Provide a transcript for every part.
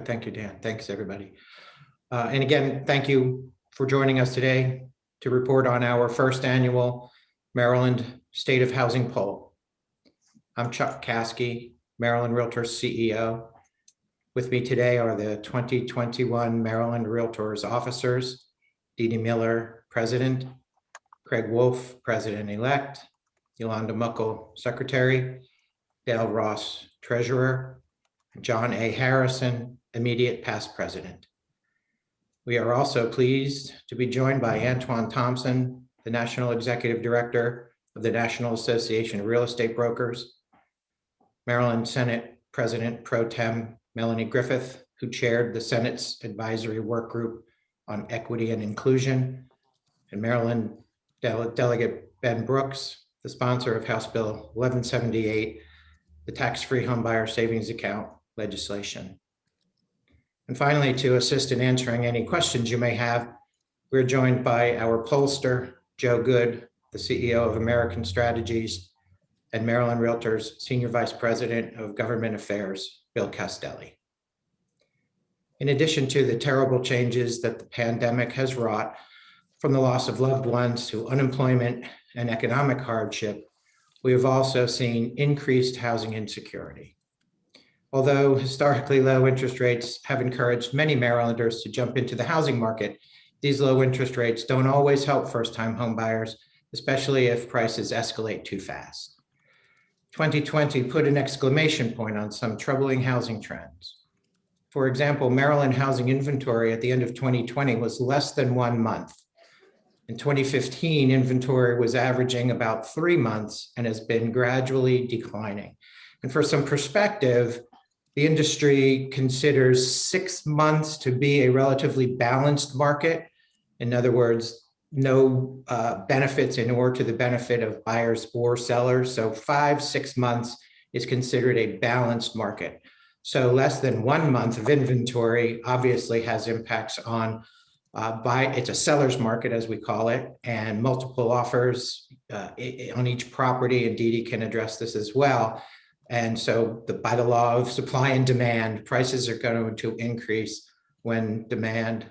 Thank you, Dan. Thanks, everybody. And again, thank you for joining us today to report on our first annual Maryland State of Housing Poll. I'm Chuck Caskey, Maryland Realtors CEO. With me today are the 2021 Maryland Realtors officers, Dee Dee Miller, President, Craig Wolf, President-elect, Yolanda Muckle, Secretary, Dale Ross, Treasurer, John A. Harrison, immediate past President. We are also pleased to be joined by Antoine Thompson, the National Executive Director of the National Association of Real Estate Brokers, Maryland Senate President Pro Tem Melanie Griffith, who chaired the Senate's Advisory Work Group on Equity and Inclusion, and Maryland Delegate Ben Brooks, the sponsor of House Bill 1178, the tax-free homebuyer savings account legislation. And finally, to assist in answering any questions you may have, we're joined by our pollster, Joe Good, the CEO of American Strategies, and Maryland Realtors Senior Vice President of Government Affairs, Bill Castelli. In addition to the terrible changes that the pandemic has wrought, from the loss of loved ones to unemployment and economic hardship, we have also seen increased housing insecurity. Although historically low interest rates have encouraged many Marylanders to jump into the housing market, these low interest rates don't always help first-time homebuyers, especially if prices escalate too fast. 2020 put an exclamation point on some troubling housing trends. For example, Maryland housing inventory at the end of 2020 was less than 1 month. In 2015, inventory was averaging about 3 months and has been gradually declining. And for some perspective, the industry considers 6 months to be a relatively balanced market. In other words, no benefits in or to the benefit of buyers or sellers. So 5-6 months is considered a balanced market. So less than 1 month of inventory obviously has impacts on it's a seller's market, as we call it, and multiple offers on each property, and Dee Dee can address this as well. And so by the law of supply and demand, prices are going to increase when demand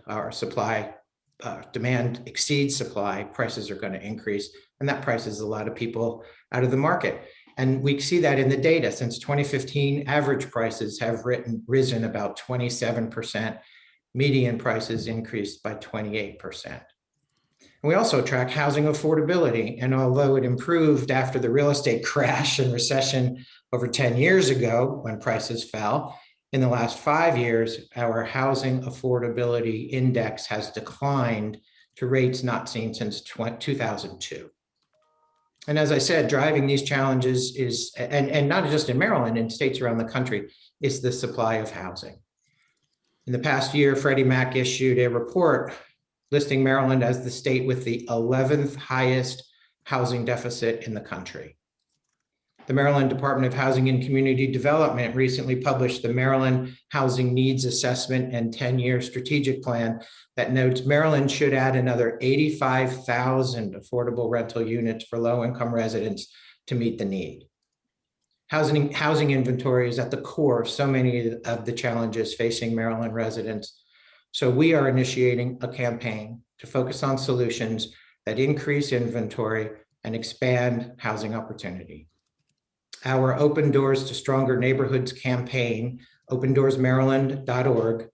exceeds supply, prices are going to increase, and that prices a lot of people out of the market. And we see that in the data. Since 2015, average prices have risen about 27%. Median prices increased by 28%. And we also track housing affordability. And although it improved after the real estate crash and recession over 10 years ago when prices fell, in the last 5 years, our housing affordability index has declined to rates not seen since 2002. And as I said, driving these challenges is, and not just in Maryland, in states around the country, is the supply of housing. In the past year, Freddie Mac issued a report listing Maryland as the state with the 11th highest housing deficit in the country. The Maryland Department of Housing and Community Development recently published the Maryland Housing Needs Assessment and 10-year strategic plan that notes Maryland should add another 85,000 affordable rental units for low-income residents to meet the need. Housing inventory is at the core of so many of the challenges facing Maryland residents. So we are initiating a campaign to focus on solutions that increase inventory and expand housing opportunity. Our Open Doors to Stronger Neighborhoods campaign, opendoorsmaryland.org,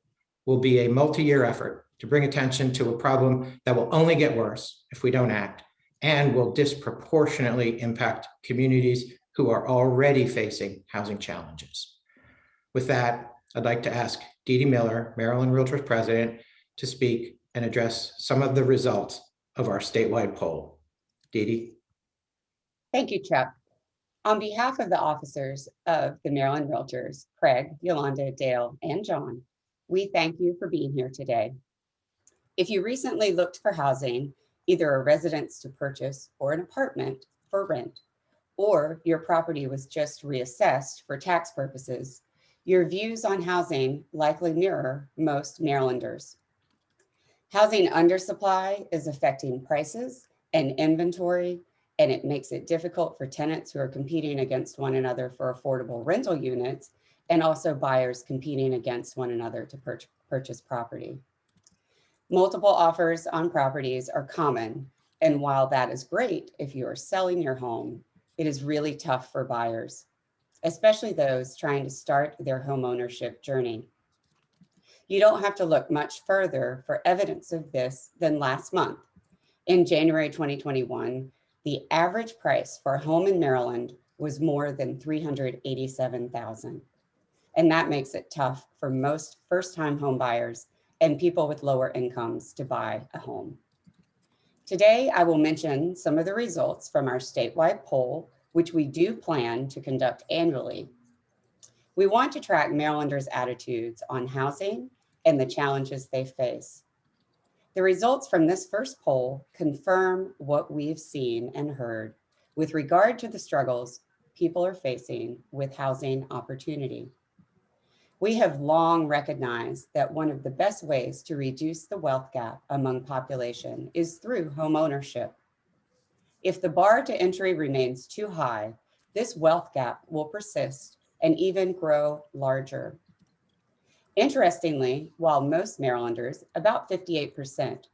will be a multi-year effort to bring attention to a problem that will only get worse if we don't act, and will disproportionately impact communities who are already facing housing challenges. With that, I'd like to ask Dee Dee Miller, Maryland Realtors President, to speak and address some of the results of our statewide poll. Dee Dee. Thank you, Chuck. On behalf of the officers of the Maryland Realtors, Craig, Yolanda, Dale, and John, we thank you for being here today. If you recently looked for housing, either a residence to purchase or an apartment for rent, or your property was just reassessed for tax purposes, your views on housing likely mirror most Marylanders. Housing undersupply is affecting prices and inventory and it makes it difficult for tenants who are competing against one another for affordable rental units, and also buyers competing against one another to purchase property. Multiple offers on properties are common, and while that is great if you are selling your home, it is really tough for buyers, especially those trying to start their homeownership journey. You don't have to look much further for evidence of this than last month. In January 2021, the average price for a home in Maryland was more than $387,000. And that makes it tough for most first-time home buyers and people with lower incomes to buy a home. Today, I will mention some of the results from our statewide poll, which we do plan to conduct annually. We want to track Marylanders' attitudes on housing and the challenges they face. The results from this first poll confirm what we've seen and heard with regard to the struggles people are facing with housing opportunity. We have long recognized that one of the best ways to reduce the wealth gap among population is through home ownership. If the bar to entry remains too high, this wealth gap will persist and even grow larger. Interestingly, while most Marylanders, about 58%,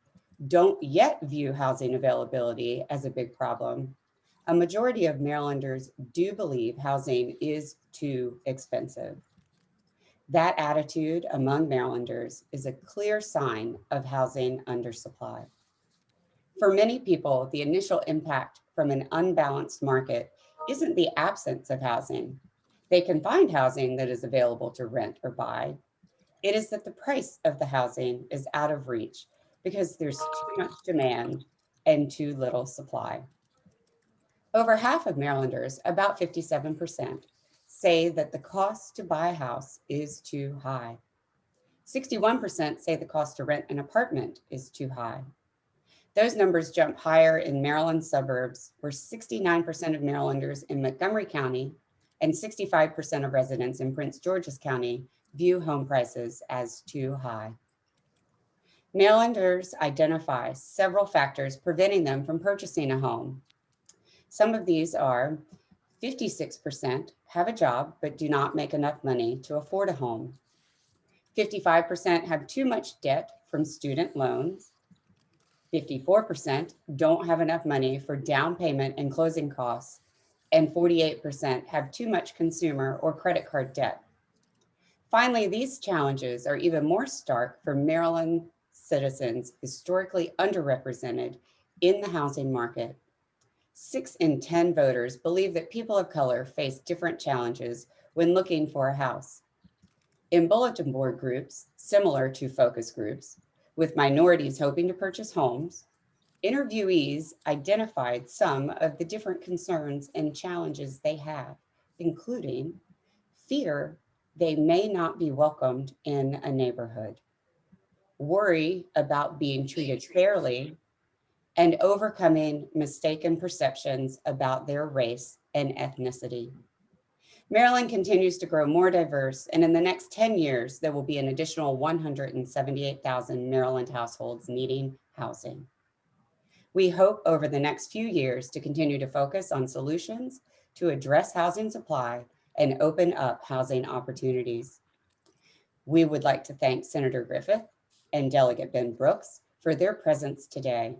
don't yet view housing availability as a big problem, a majority of Marylanders do believe housing is too expensive. That attitude among Marylanders is a clear sign of housing undersupply. For many people, the initial impact from an unbalanced market isn't the absence of housing. They can find housing that is available to rent or buy. It is that the price of the housing is out of reach because there's too much demand and too little supply. Over half of Marylanders, about 57%, say that the cost to buy a house is too high. 61% say the cost to rent an apartment is too high. Those numbers jump higher in Maryland suburbs, where 69% of Marylanders in Montgomery County and 65% of residents in Prince George's County view home prices as too high. Marylanders identify several factors preventing them from purchasing a home. Some of these are 56% have a job but do not make enough money to afford a home. 55% have too much debt from student loans. 54% don't have enough money for down payment and closing costs, and 48% have too much consumer or credit card debt. Finally, these challenges are even more stark for Maryland citizens historically underrepresented in the housing market. 6 in 10 voters believe that people of color face different challenges when looking for a house. In bulletin board groups, similar to focus groups, with minorities hoping to purchase homes, interviewees identified some of the different concerns and challenges they have, including fear they may not be welcomed in a neighborhood, worry about being treated fairly, and overcoming mistaken perceptions about their race and ethnicity. Maryland continues to grow more diverse, and in the next 10 years, there will be an additional 178,000 Maryland households needing housing. We hope over the next few years to continue to focus on solutions to address housing supply and open up housing opportunities. We would like to thank Senator Griffith and Delegate Ben Brooks for their presence today.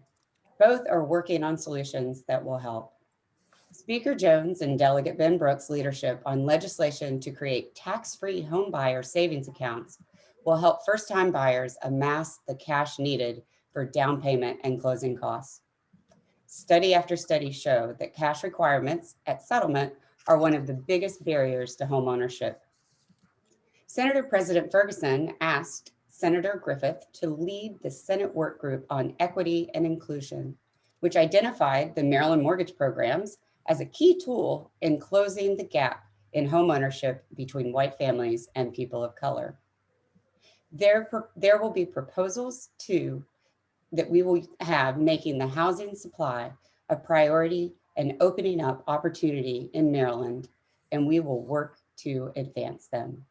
Both are working on solutions that will help. Speaker Jones and Delegate Ben Brooks' leadership on legislation to create tax-free home buyer savings accounts will help first-time buyers amass the cash needed for down payment and closing costs. Study after study show that cash requirements at settlement are one of the biggest barriers to home ownership. Senator President Ferguson asked Senator Griffith to lead the Senate work group on equity and inclusion, which identified the Maryland mortgage programs as a key tool in closing the gap in home ownership between white families and people of color. There will be proposals too that we will have making the housing supply a priority and opening up opportunity in Maryland, and we will work to advance them.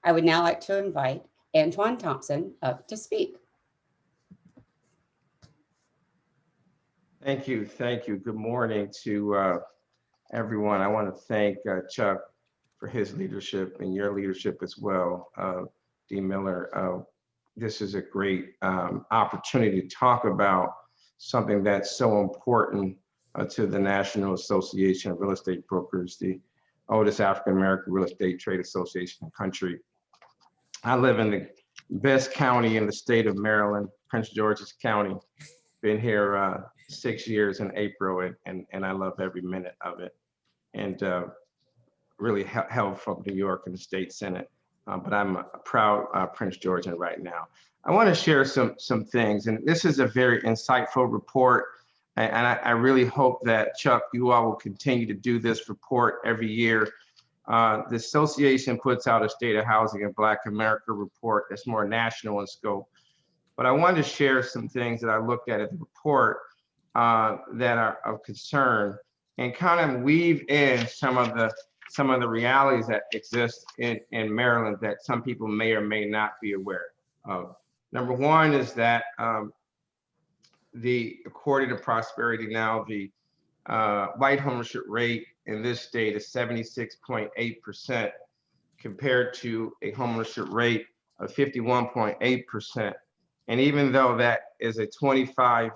I would now like to invite Antoine Thompson up to speak. Thank you. Thank you. Good morning to everyone. I want to thank Chuck for his leadership and your leadership as well, D. Miller. This is a great opportunity to talk about something that's so important to the National Association of Real Estate Brokers, the oldest African-American real estate trade association in the country. I live in the best county in the state of Maryland, Prince George's County. Been here 6 years in April, and I love every minute of it. And really held from New York in the state Senate, but I'm a proud Prince Georgian right now. I want to share some things, and this is a very insightful report, and I really hope that, Chuck, you all will continue to do this report every year. The association puts out a State of Housing in Black America report that's more national in scope. But I wanted to share some things that I looked at the report that are of concern, and kind of weave in some of the realities that exist in Maryland that some people may or may not be aware of. Number one is that according to Prosperity Now, the white homeownership rate in this state is 76.8% compared to a homeownership rate of 51.8%. And even though that is a 25%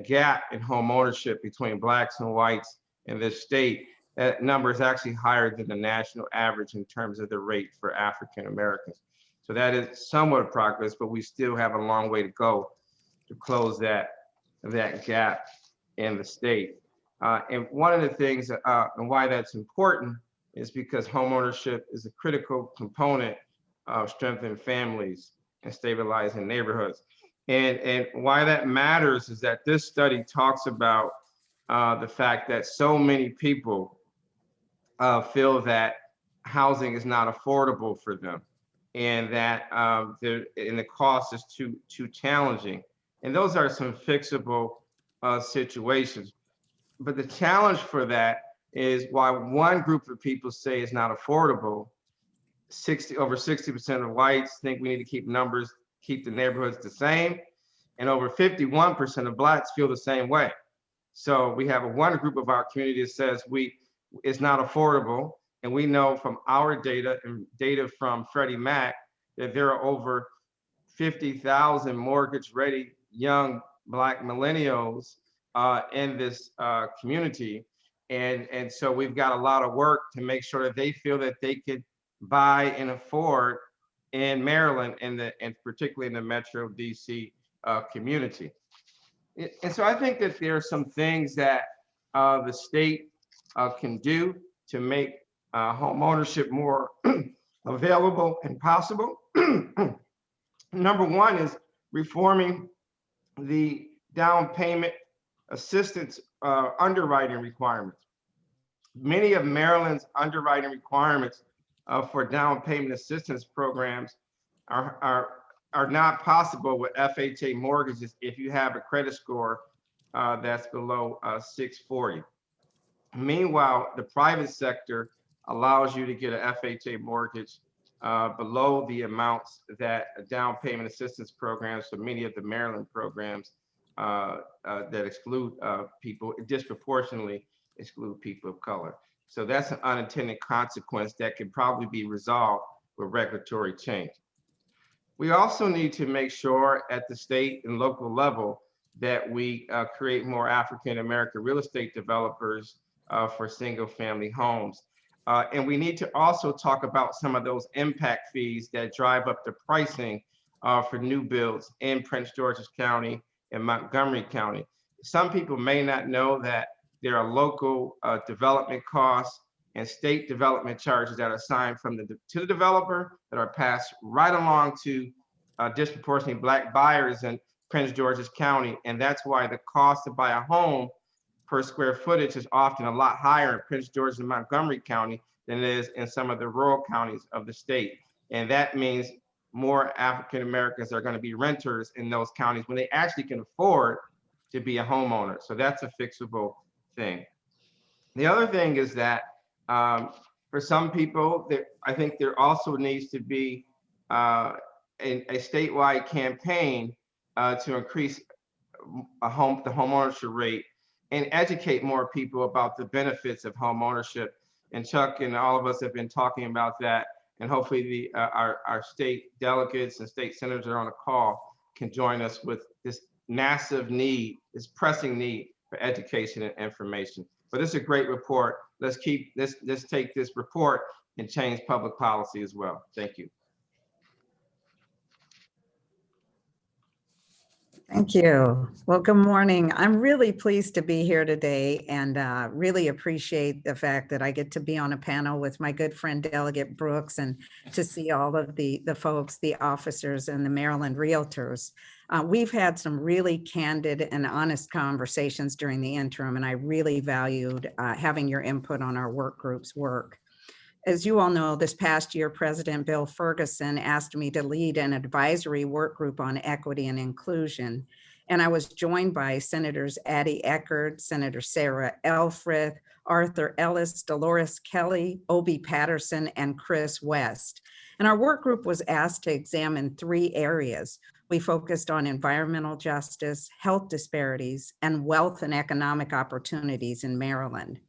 gap in home ownership between blacks and whites in this state, that number is actually higher than the national average in terms of the rate for African Americans. So that is somewhat progress, but we still have a long way to go to close that gap in the state. And one of the things and why that's important is because homeownership is a critical component of strengthening families and stabilizing neighborhoods. And why that matters is that this study talks about the fact that so many people feel that housing is not affordable for them, and that the cost is too challenging. And those are some fixable situations. But the challenge for that is why one group of people say it's not affordable. Over 60% of whites think we need to keep the neighborhoods the same, and over 51% of blacks feel the same way. So we have one group of our community that says it's not affordable, and we know from our data and data from Freddie Mac that there are over 50,000 mortgage-ready young Black millennials in this community, and so we've got a lot of work to make sure that they feel that they could buy and afford in Maryland and particularly in the Metro DC community. And so I think that there are some things that the state can do to make home ownership more available and possible. Number one is reforming the down payment assistance underwriting requirements. Many of Maryland's underwriting requirements for down payment assistance programs are not possible with FHA mortgages if you have a credit score that's below 640. Meanwhile, the private sector allows you to get an FHA mortgage below the amounts that down payment assistance programs, so many of the Maryland programs that exclude people, disproportionately exclude people of color. So that's an unintended consequence that can probably be resolved with regulatory change. We also need to make sure at the state and local level that we create more African-American real estate developers for single family homes. And we need to also talk about some of those impact fees that drive up the pricing for new builds in Prince George's County and Montgomery County. Some people may not know that there are local development costs and state development charges that are assigned to the developer that are passed right along to disproportionately Black buyers in Prince George's County. And that's why the cost to buy a home per square footage is often a lot higher in Prince George's and Montgomery County than it is in some of the rural counties of the state. And that means more African Americans are going to be renters in those counties when they actually can afford to be a homeowner. So that's a fixable thing. The other thing is that for some people, I think there also needs to be a statewide campaign to increase the home ownership rate, and educate more people about the benefits of home ownership. And Chuck and all of us have been talking about that. And hopefully our state delegates and state senators that are on the call can join us with this massive need, this pressing need for education and information. But this is a great report. Let's take this report and change public policy as well. Thank you. Thank you. Well, good morning. I'm really pleased to be here today and really appreciate the fact that I get to be on a panel with my good friend Delegate Brooks and to see all of the folks, the officers and the Maryland Realtors. We've had some really candid and honest conversations during the interim, and I really valued having your input on our work group's work. As you all know, this past year, President Bill Ferguson asked me to lead an advisory work group on equity and inclusion. And I was joined by Senators Addie Eckert, Senator Sarah Elfreth, Arthur Ellis, Dolores Kelly, Obie Patterson, and Chris West. And our work group was asked to examine 3 areas. We focused on environmental justice, health disparities, and wealth and economic opportunities in Maryland.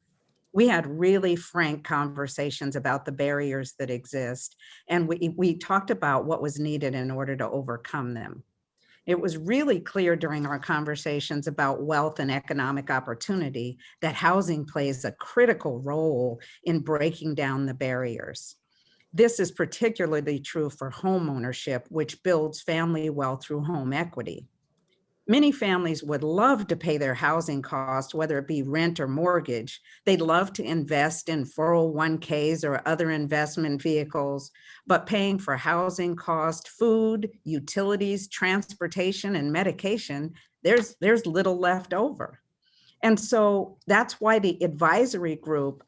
We had really frank conversations about the barriers that exist, and we talked about what was needed in order to overcome them. It was really clear during our conversations about wealth and economic opportunity that housing plays a critical role in breaking down the barriers. This is particularly true for home ownership, which builds family wealth through home equity. Many families would love to pay their housing costs, whether it be rent or mortgage. They'd love to invest in 401ks or other investment vehicles, but paying for housing cost, food, utilities, transportation, and medication, there's little left over. And so that's why the advisory group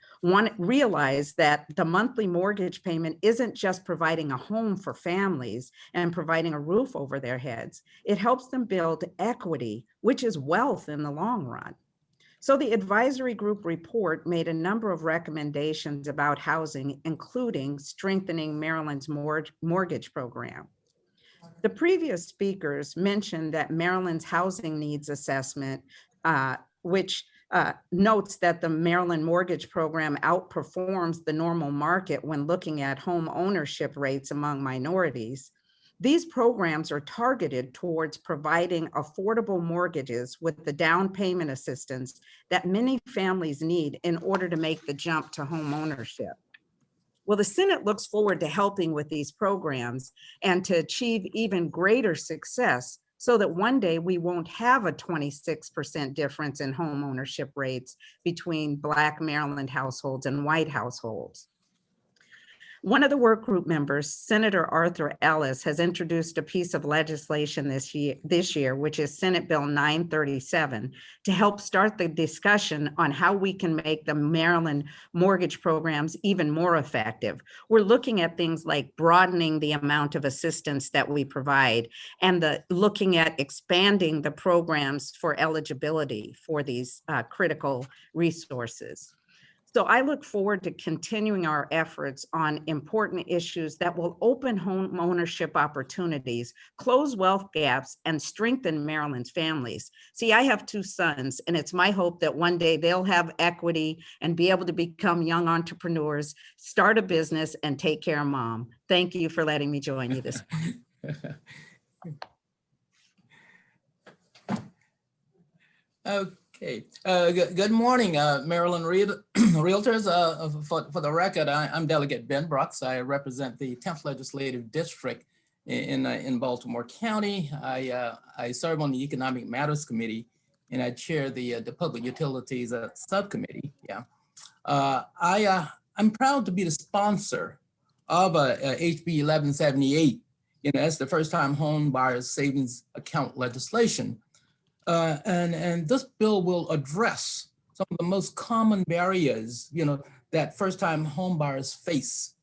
realized that the monthly mortgage payment isn't just providing a home for families and providing a roof over their heads. It helps them build equity, which is wealth in the long run. So the advisory group report made a number of recommendations about housing, including strengthening Maryland's mortgage program. The previous speakers mentioned that Maryland's housing needs assessment, which notes that the Maryland mortgage program outperforms the normal market when looking at home ownership rates among minorities. These programs are targeted towards providing affordable mortgages with the down payment assistance that many families need in order to make the jump to home ownership. Well, the Senate looks forward to helping with these programs and to achieve even greater success so that one day we won't have a 26% difference in home ownership rates between Black Maryland households and white households. One of the work group members, Senator Arthur Ellis, has introduced a piece of legislation this year, which is Senate Bill 937, to help start the discussion on how we can make the Maryland mortgage programs even more effective. We're looking at things like broadening the amount of assistance that we provide and looking at expanding the programs for eligibility for these critical resources. So I look forward to continuing our efforts on important issues that will open home ownership opportunities, close wealth gaps, and strengthen Maryland's families. See, I have 2 sons, and it's my hope that one day they'll have equity and be able to become young entrepreneurs, start a business, and take care of mom. Thank you for letting me join you this morning. Okay. Good morning, Maryland Realtors. For the record, I'm Delegate Ben Brooks. I represent the 10th Legislative District in Baltimore County. I serve on the Economic Matters Committee, and I chair the Public Utilities Subcommittee. Yeah, I'm proud to be the sponsor of HB 1178. That's the first time home buyers savings account legislation. And this bill will address some of the most common barriers, that first-time home buyers face,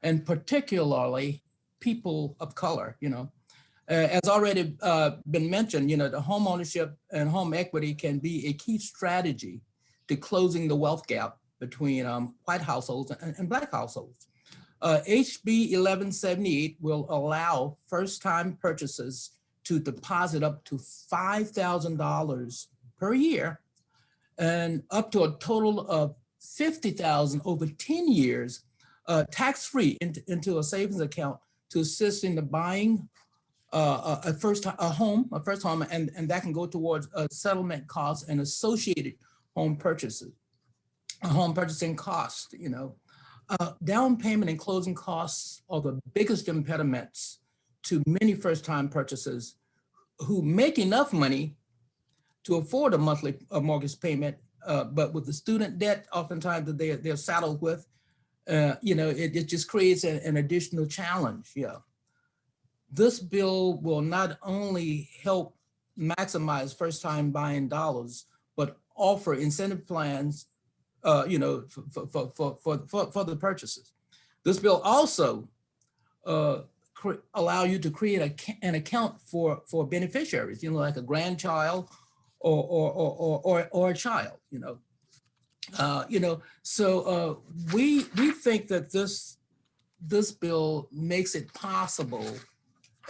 and particularly people of color, As already been mentioned, the home ownership and home equity can be a key strategy to closing the wealth gap between white households and Black households. HB 1178 will allow first-time purchasers to deposit up to $5,000 per year and up to a total of $50,000 over 10 years, tax-free into a savings account to assist in the buying a first home, and that can go towards settlement costs and associated home purchases, home purchasing costs. Down payment and closing costs are the biggest impediments to many first-time purchasers who make enough money to afford a monthly mortgage payment, but with the student debt, oftentimes that they're saddled with, it just creates an additional challenge. Yeah. This bill will not only help maximize first-time buying dollars, but offer incentive plans, for the purchases. This bill also allow you to create an account for beneficiaries, like a grandchild or a child, So we think that this bill makes it possible,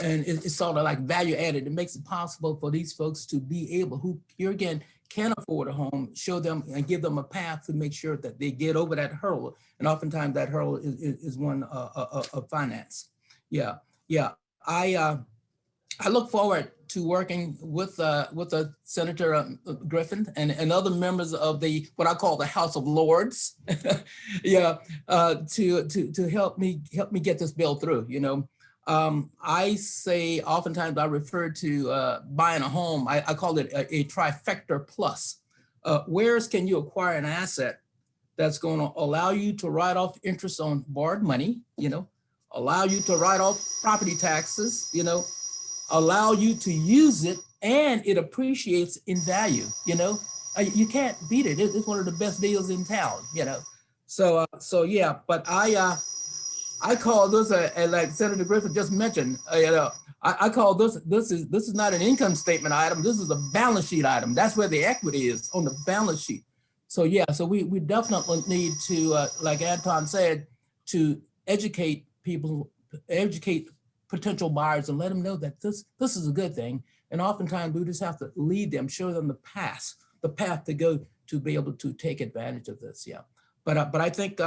and it's sort of like value added. It makes it possible for these folks to be able, who here again can afford a home, show them and give them a path to make sure that they get over that hurdle. And oftentimes that hurdle is one of finance. Yeah. I look forward to working with Senator Griffin and other members of what I call the House of Lords, to help me get this bill through. I say oftentimes I refer to buying a home. I call it a trifecta plus. Where's can you acquire an asset that's going to allow you to write off interest on borrowed money, allow you to write off property taxes, allow you to use it, and it appreciates in value. You can't beat it. It's one of the best deals in town. So yeah. But I call this like Senator Griffin just mentioned. I call this is not an income statement item. This is a balance sheet item. That's where the equity is, on the balance sheet. So yeah. So we definitely need to, like Anton said, to educate people, educate potential buyers, and let them know that this is a good thing. And oftentimes we just have to lead them, show them the path to go to be able to take advantage of this. Yeah. But I think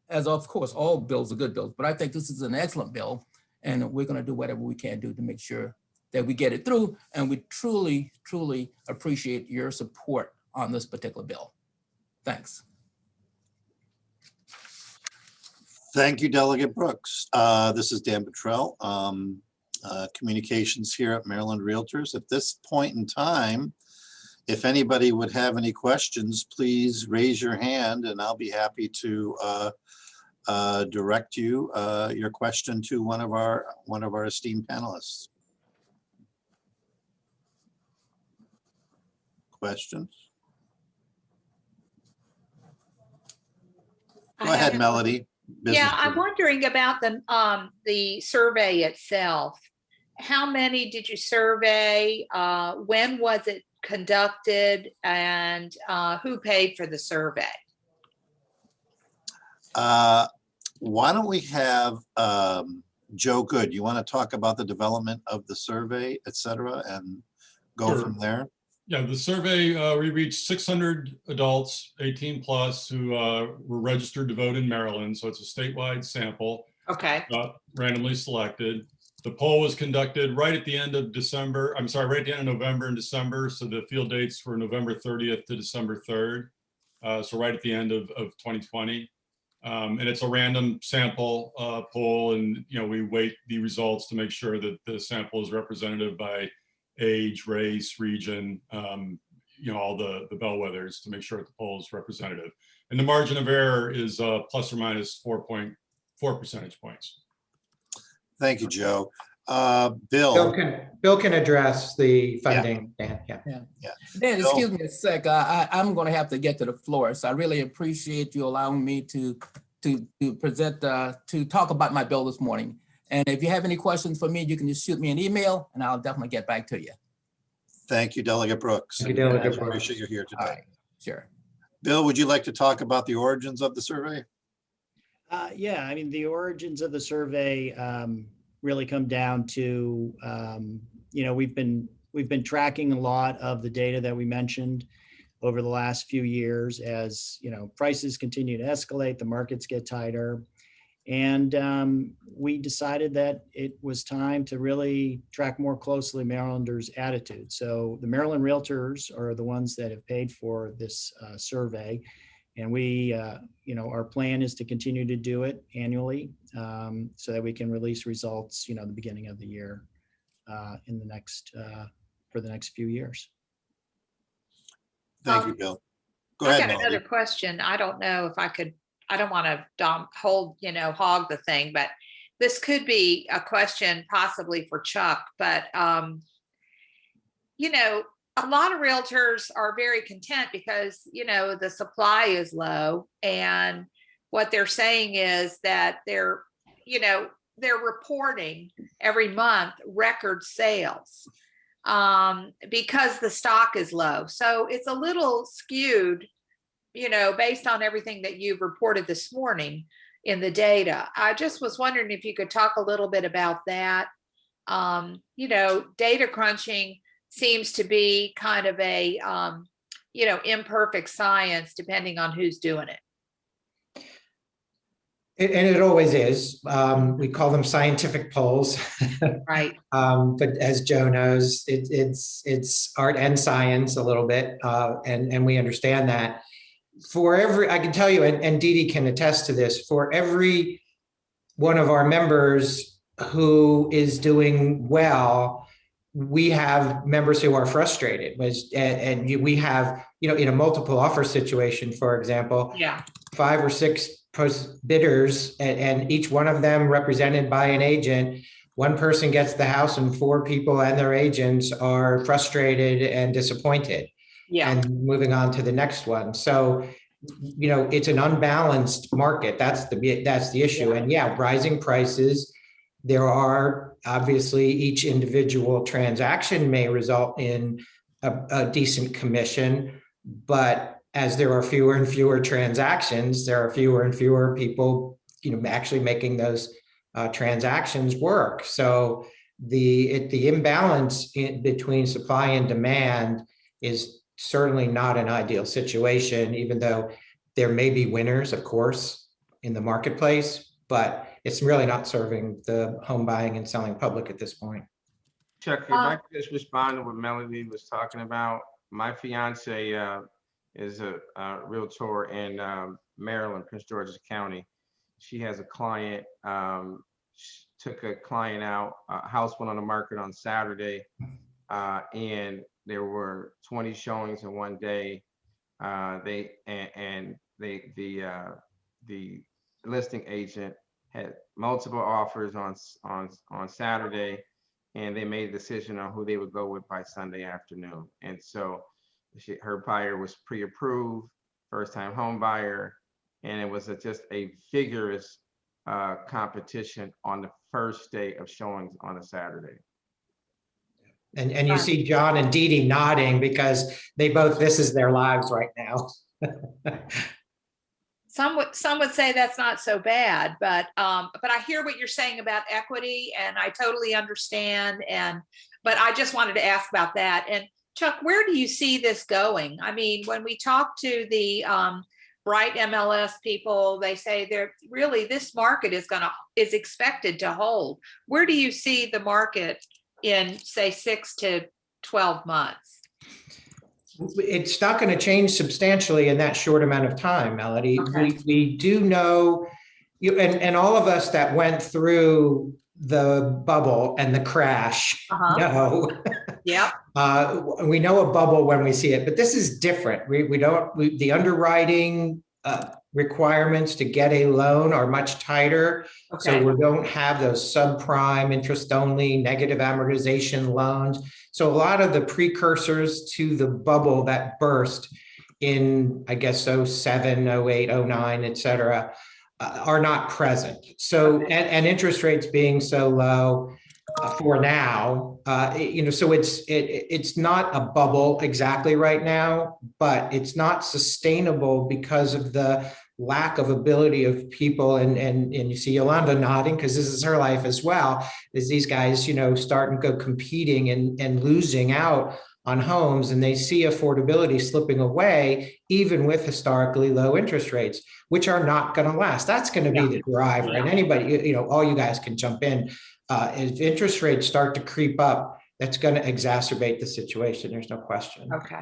as of course, all bills are good bills, but I think this is an excellent bill, and we're going to do whatever we can do to make sure that we get it through. And we truly, truly appreciate your support on this particular bill. Thanks. Thank you, Delegate Brooks. This is Dan Bottrell, communications here at Maryland Realtors. At this point in time, if anybody would have any questions, please raise your hand and I'll be happy to direct you your question to one of our esteemed panelists. Questions? Go ahead, Melody. Yeah, I'm wondering about the survey itself. How many did you survey? When was it conducted, and who paid for the survey? Why don't we have Joe Good? You want to talk about the development of the survey, et cetera, and go Sure. from there? Yeah, the survey, we reached 600 adults, 18 plus, who were registered to vote in Maryland. So it's a statewide sample, Okay. randomly selected. The poll was conducted right at the end of December. I'm sorry, right at the end of November and December. So the field dates were November 30th to December 3rd. So right at the end of 2020. And it's a random sample poll, and we weight the results to make sure that the sample is representative by age, race, region, all the bellwethers to make sure that the poll is representative. And the margin of error is plus or minus 4.4 percentage points. Thank you, Joe. Bill. Bill can address the funding. Dan, yeah. Dan, excuse me a sec. I'm going to have to get to the floor, so I really appreciate you allowing me to present, to talk about my bill this morning. And if you have any questions for me, you can just shoot me an email, and I'll definitely get back to you. Thank you, Delegate Brooks. Thank you, Delegate I Brooks. appreciate you here today. All right, sure. Bill, would you like to talk about the origins of the survey? Yeah, I mean, the origins of the survey really come down to we've been tracking a lot of the data that we mentioned over the last few years as, prices continue to escalate, the markets get tighter. And we decided that it was time to really track more closely Marylanders' attitude. So the Maryland Realtors are the ones that have paid for this survey. And we, our plan is to continue to do it annually so that we can release results, the beginning of the year for the next few years. Thank you, Bill. Go I ahead, got another Melody. question. I don't know if I could, I don't want to hog the thing, but this could be a question possibly for Chuck, but, a lot of realtors are very content because, the supply is low, and what they're saying is that they're reporting every month record sales because the stock is low. So it's a little skewed, based on everything that you've reported this morning in the data. I just was wondering if you could talk a little bit about that. Data crunching seems to be kind of a, imperfect science depending on who's doing it. And it always is. We call them scientific polls. Right. But as Joe knows, it's art and science a little bit, and we understand that. I can tell you, and Dee Dee can attest to this, for every one of our members who is doing well, we have members who are frustrated. And we have, in a multiple offer situation, for example, Yeah. 5 or 6 bidders, and each one of them represented by an agent. One person gets the house and 4 people and their agents are frustrated and disappointed. Yeah. And moving on to the next one. So, it's an unbalanced market. That's the issue. And yeah, rising prices. There are obviously each individual transaction may result in a decent commission, but as there are fewer and fewer transactions, there are fewer and fewer people, actually making those transactions work. So the imbalance between supply and demand is certainly not an ideal situation, even though there may be winners, of course, in the marketplace, but it's really not serving the home buying and selling public at this point. Chuck, if I could just respond to what Melody was talking about. My fiance is a realtor in Maryland, Prince George's County. She has a client, took a client out, a house went on the market on Saturday, and there were 20 showings in one day. The listing agent had multiple offers on Saturday, and they made a decision on who they would go with by Sunday afternoon. And so her buyer was pre-approved, first-time home buyer, and it was just a vigorous competition on the first day of showings on a Saturday. And you see John and Dee Dee nodding because this is their lives right now. Some would say that's not so bad, but I hear what you're saying about equity, and I totally understand. But I just wanted to ask about that. And Chuck, where do you see this going? I mean, when we talk to the Bright MLS people, they say this market is expected to hold. Where do you see the market in, say, 6 to 12 months? It's not going to change substantially in that short amount of time, Melody. Okay. We do know, and all of us that went through the bubble and the crash know. Yeah. We know a bubble when we see it, but this is different. The underwriting requirements to get a loan are much tighter. Okay. So we don't have those subprime interest only negative amortization loans. So a lot of the precursors to the bubble that burst in, I guess, 07, 08, 09, et cetera, are not present. So, and interest rates being so low for now, so it's not a bubble exactly right now, but it's not sustainable because of the lack of ability of people, and you see Yolanda nodding because this is her life as well, is these guys, start and go competing and losing out on homes, and they see affordability slipping away, even with historically low interest rates, which are not going to last. That's going to be the driver. And anybody, all you guys can jump in. If interest rates start to creep up, that's going to exacerbate the situation. There's no question. Okay.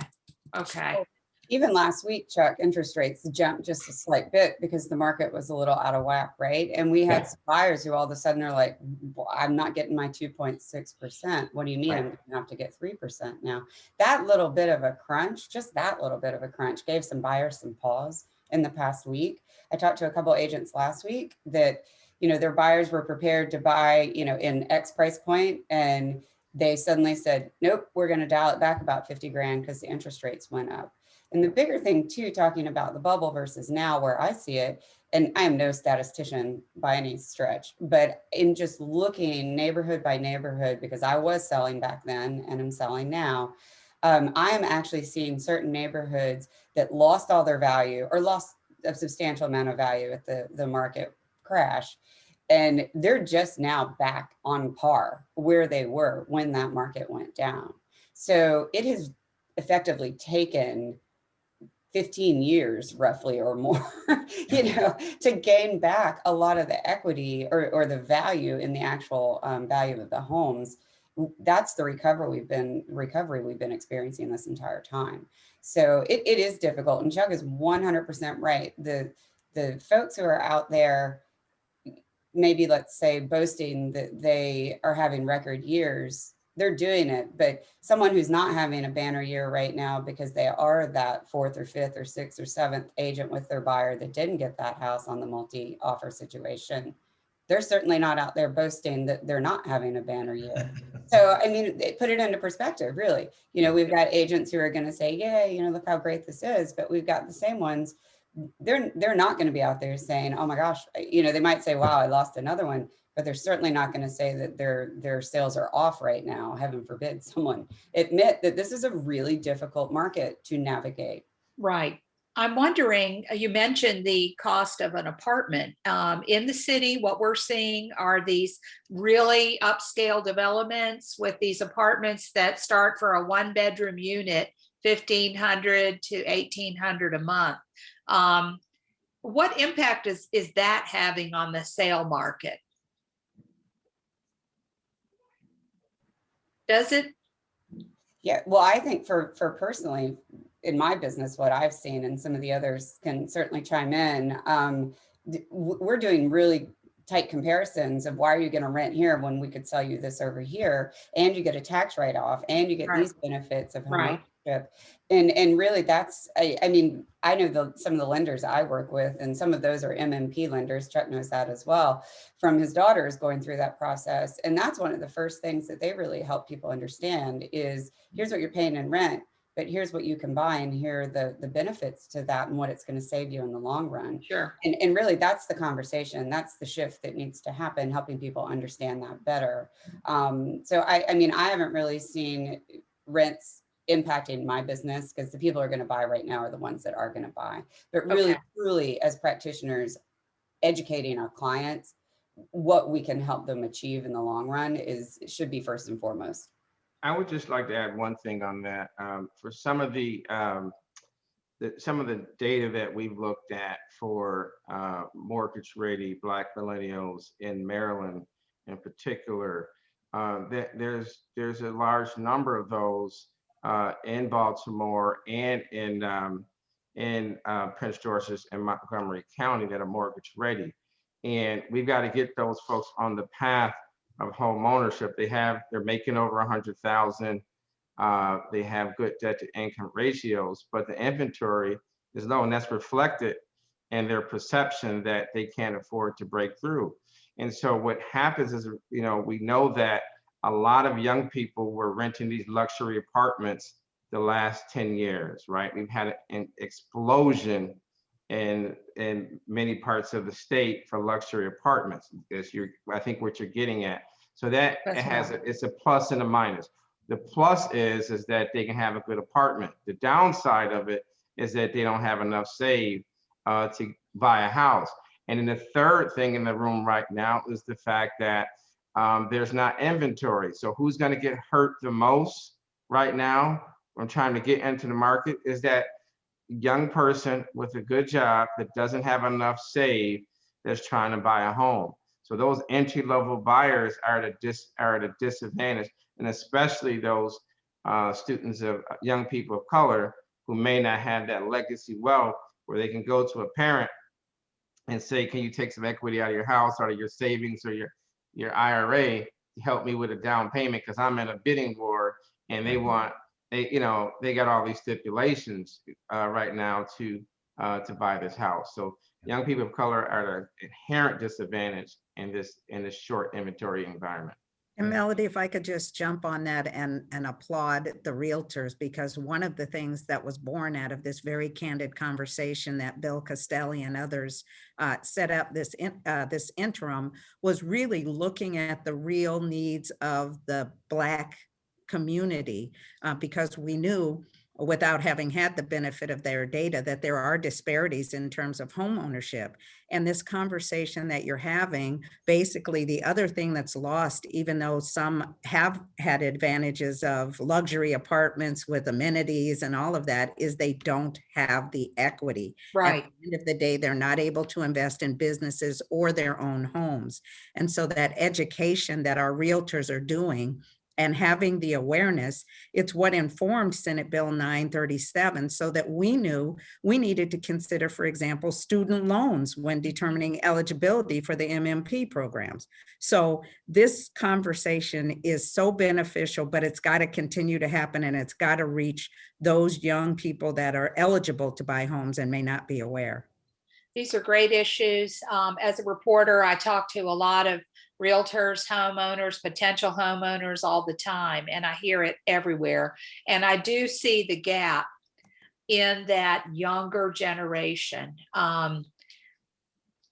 Okay. Even last week, Chuck, interest rates jumped just a slight bit because the market was a little out of whack, right? And we had some buyers who all of a sudden are like, well, I'm not getting my 2.6%. What do you mean? I'm going to have to get 3% now? That little bit of a crunch, just that little bit of a crunch, gave some buyers some pause in the past week. I talked to a couple of agents last week that, their buyers were prepared to buy, in X price point, and they suddenly said, nope, we're going to dial it back about 50 grand because the interest rates went up. And the bigger thing too, talking about the bubble versus now where I see it, and I am no statistician by any stretch, but in just looking neighborhood by neighborhood, because I was selling back then and I'm selling now, I am actually seeing certain neighborhoods that lost all their value or lost a substantial amount of value at the market crash. And they're just now back on par where they were when that market went down. So it has effectively taken 15 years roughly or more, to gain back a lot of the equity or the value in the actual value of the homes. That's the recovery we've been experiencing this entire time. So it is difficult. And Chuck is 100% right. The folks who are out there, maybe let's say boasting that they are having record years, they're doing it, but someone who's not having a banner year right now because they are that fourth or fifth or sixth or seventh agent with their buyer that didn't get that house on the multi-offer situation, they're certainly not out there boasting that they're not having a banner year. So, I mean, put it into perspective, really. We've got agents who are going to say, yeah, look how great this is, but we've got the same ones. They're not going to be out there saying, oh my gosh, they might say, wow, I lost another one. But they're certainly not going to say that their sales are off right now. Heaven forbid someone admit that this is a really difficult market to navigate. Right. I'm wondering, you mentioned the cost of an apartment. In the city, what we're seeing are these really upscale developments with these apartments that start for a 1-bedroom unit, $1,500 to $1,800 a month. What impact is that having on the sale market? Does it? Yeah, well, I think for personally, in my business, what I've seen, and some of the others can certainly chime in, we're doing really tight comparisons of why are you going to rent here when we could sell you this over here, and you get a tax write-off, and you get these benefits of home ownership. And really that's, I mean, I know some of the lenders I work with, and some of those are MMP lenders. Chuck knows that as well, from his daughters going through that process. And that's one of the first things that they really help people understand is, here's what you're paying in rent, but here's what you can buy, and here are the benefits to that and what it's going to save you in the long run. Sure. And really that's the conversation. That's the shift that needs to happen, helping people understand that better. So I mean, I haven't really seen rents impacting my business because the people who are going to buy right now are the ones that are going to buy. But really, truly, as practitioners, educating our clients, what we can help them achieve in the long run should be first and foremost. I would just like to add one thing on that. For some of the data that we've looked at for mortgage-ready Black millennials in Maryland, in particular, that there's a large number of those in Baltimore and in Prince George's and Montgomery County that are mortgage-ready, and we've got to get those folks on the path of home ownership. They're making over 100,000. They have good debt to income ratios, but the inventory is low, and that's reflected in their perception that they can't afford to break through. And so what happens is, we know that a lot of young people were renting these luxury apartments the last 10 years, right? We've had an explosion in many parts of the state for luxury apartments. I think what you're getting at. So that it's a plus and a minus. The plus is that they can have a good apartment. The downside of it is that they don't have enough saved to buy a house. And then the third thing in the room right now is the fact that there's not inventory. So who's going to get hurt the most right now when trying to get into the market is that young person with a good job that doesn't have enough saved that's trying to buy a home. So those entry-level buyers are at a disadvantage, and especially those students of young people of color who may not have that legacy wealth where they can go to a parent and say, can you take some equity out of your house, out of your savings or your IRA to help me with a down payment because I'm in a bidding war and they got all these stipulations right now to buy this house. So young people of color are at an inherent disadvantage in this short inventory environment. And Melody, if I could just jump on that and applaud the realtors, because one of the things that was born out of this very candid conversation that Bill Castelli and others set up this interim was really looking at the real needs of the Black community, because we knew, without having had the benefit of their data, that there are disparities in terms of home ownership. And this conversation that you're having, basically the other thing that's lost, even though some have had advantages of luxury apartments with amenities and all of that, is they don't have the equity. Right. At the end of the day, they're not able to invest in businesses or their own homes. And so that education that our realtors are doing and having the awareness, it's what informed Senate Bill 937, so that we knew we needed to consider, for example, student loans when determining eligibility for the MMP programs. So this conversation is so beneficial, but it's got to continue to happen, and it's got to reach those young people that are eligible to buy homes and may not be aware. These are great issues. As a reporter, I talk to a lot of realtors, homeowners, potential homeowners all the time, and I hear it everywhere. And I do see the gap in that younger generation.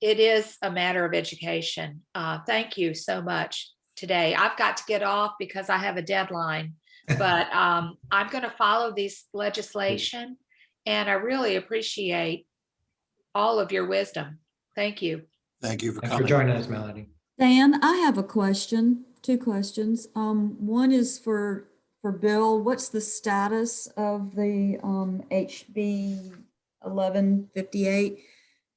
It is a matter of education. Thank you so much today. I've got to get off because I have a deadline, but I'm going to follow this legislation, and I really appreciate all of your wisdom. Thank you. Thank you for Thanks for coming. joining us, Melody. Dan, I have a question, two questions. One is for Bill. What's the status of the HB 1158?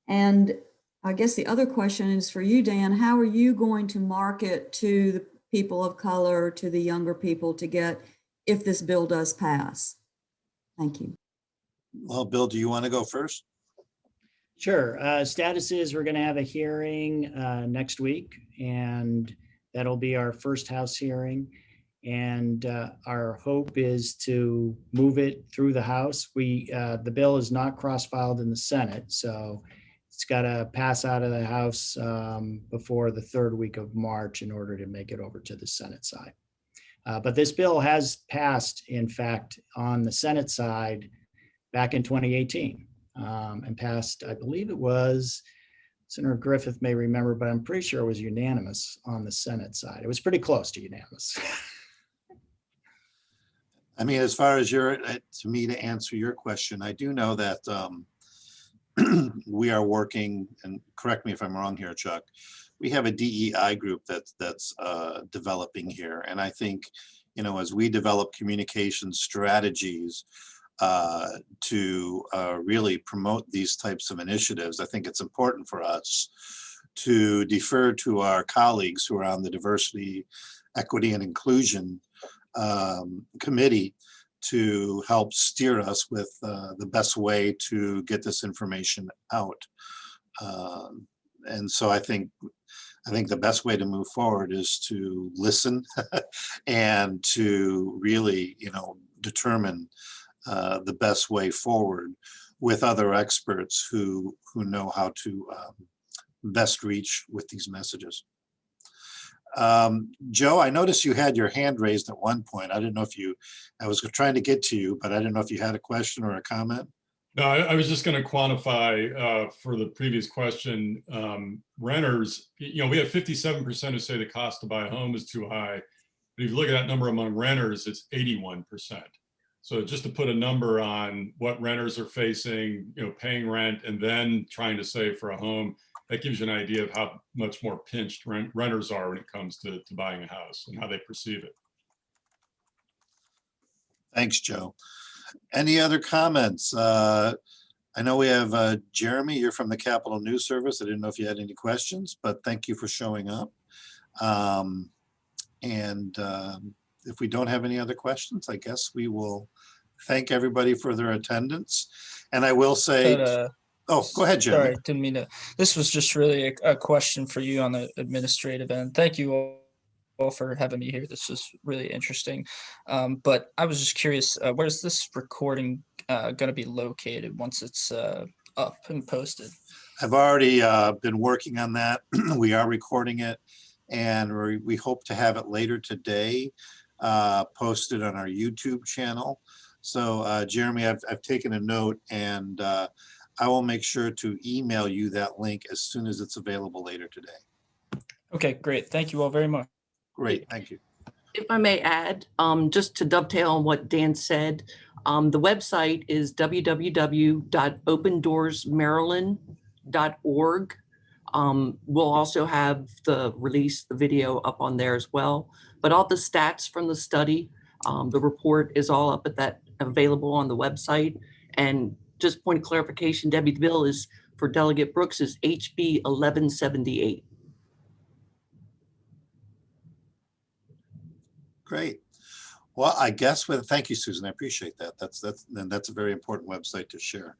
And I guess the other question is for you, Dan. How are you going to market to the people of color, to the younger people, to get, if this bill does pass? Thank you. Well, Bill, do you want to go first? Sure. Status is we're going to have a hearing next week, and that'll be our first House hearing. And our hope is to move it through the House. The bill is not cross-filed in the Senate, so it's got to pass out of the House before the third week of March in order to make it over to the Senate side. But this bill has passed, in fact, on the Senate side back in 2018. And passed, I believe it was, Senator Griffith may remember, but I'm pretty sure it was unanimous on the Senate side. It was pretty close to unanimous. I mean, as far as to me to answer your question, I do know that we are working, and correct me if I'm wrong here, Chuck, we have a DEI group that's developing here. And I think, as we develop communication strategies to really promote these types of initiatives, I think it's important for us to defer to our colleagues who are on the Diversity, Equity, and Inclusion Committee to help steer us with the best way to get this information out. And so I think the best way to move forward is to listen and to really, determine the best way forward with other experts who know how to best reach with these messages. Joe, I noticed you had your hand raised at one point. I didn't know if I was trying to get to you, but I didn't know if you had a question or a comment. No, I was just going to quantify for the previous question, renters, we have 57% who say the cost to buy a home is too high. But if you look at that number among renters, it's 81%. So just to put a number on what renters are facing, paying rent and then trying to save for a home, that gives you an idea of how much more pinched renters are when it comes to buying a house and how they perceive it. Thanks, Joe. Any other comments? I know we have Jeremy, you're from the Capitol News Service. I didn't know if you had any questions, but thank you for showing up. If we don't have any other questions, I guess we will thank everybody for their attendance. And I will say, oh, go ahead, Jeremy. Sorry, didn't mean to. This was just really a question for you on the administrative end. Thank you all for having me here. This was really interesting. But I was just curious, where's this recording going to be located once it's up and posted? I've already been working on that. We are recording it, and we hope to have it later today posted on our YouTube channel. So Jeremy, I've taken a note, and I will make sure to email you that link as soon as it's available later today. Okay, great. Thank you all very much. Great, thank you. If I may add, just to dovetail on what Dan said, the website is www.opendoorsmaryland.org. We'll also have the video up on there as well. But all the stats from the study, the report is all up available on the website. And just point of clarification, Debbie, the bill is for Delegate Brooks is HB 1178. Great. Well, I guess thank you, Susan. I appreciate that. That's a very important website to share.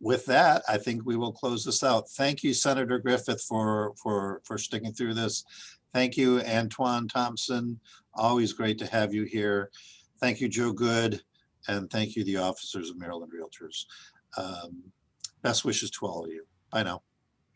With that, I think we will close this out. Thank you, Senator Griffith, for sticking through this. Thank you, Antoine Thompson. Always great to have you here. Thank you, Joe Good, and thank you, the officers of Maryland Realtors. Best wishes to all of you. Bye now.